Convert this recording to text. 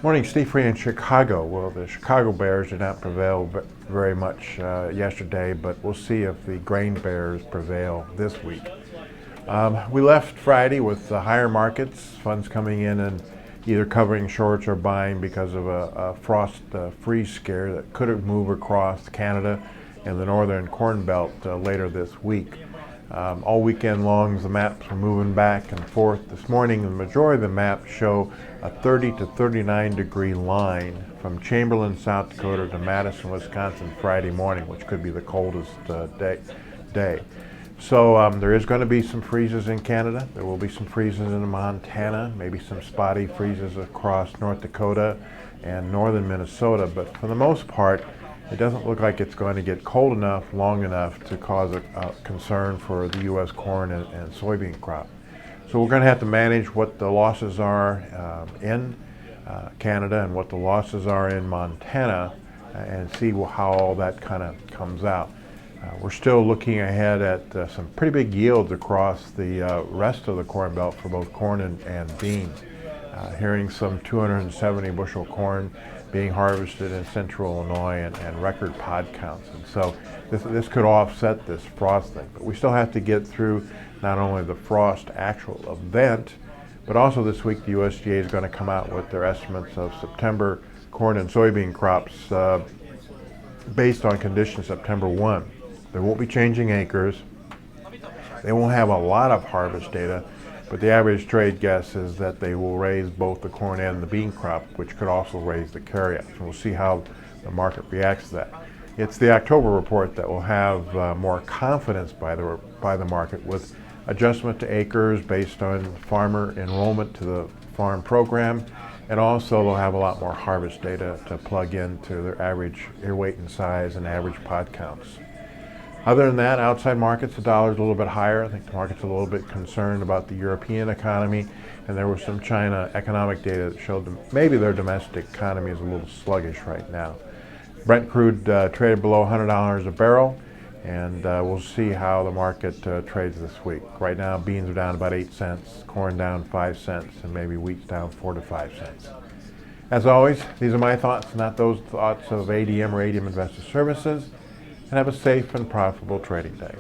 Morning, Steve Free in Chicago. Well, the Chicago Bears did not prevail very much yesterday, but we'll see if the grain bears prevail this week. We left Friday with higher markets, funds coming in and either covering shorts or buying because of a frost freeze scare that could have moved across Canada and the northern Corn Belt later this week. All weekend long, the maps were moving back and forth. This morning, the majority of the maps show a 30 to 39 degree line from Chamberlain, South Dakota to Madison, Wisconsin Friday morning, which could be the coldest day. So there is going to be some freezes in Canada. There will be some freezes in Montana, maybe some spotty freezes across North Dakota and northern Minnesota. But for the most part, it doesn't look like it's going to get cold enough, long enough to cause a concern for the U.S. corn and soybean crop. So we're going to have to manage what the losses are in Canada and what the losses are in Montana and see how all that kind of comes out. We're still looking ahead at some pretty big yields across the rest of the Corn Belt for both corn and beans. Hearing some 270 bushel corn being harvested in central Illinois and record pod counts. And so this could offset this frost thing. But we still have to get through not only the frost actual event, but also this week the USDA is going to come out with their estimates of September corn and soybean crops based on conditions September 1. They won't be changing acres. They won't have a lot of harvest data, but the average trade guess is that they will raise both the corn and the bean crop, which could also raise the carryout. So we'll see how the market reacts to that. It's the October report that will have more confidence by the market with adjustment to acres based on farmer enrollment to the farm program, and also they'll have a lot more harvest data to plug into their average ear weight and size and average pod counts. Other than that, outside markets, the dollar's a little bit higher. I think the market's a little bit concerned about the European economy, and there was some China economic data that showed them maybe their domestic economy is a little sluggish right now. Brent crude traded below $100 a barrel, and we'll see how the market trades this week. Right now, beans are down about 8 cents, corn down 5 cents, and maybe wheat's down 4 to 5 cents. As always, these are my thoughts, not those thoughts of ADM or ADM Investor Services. And have a safe and profitable trading day.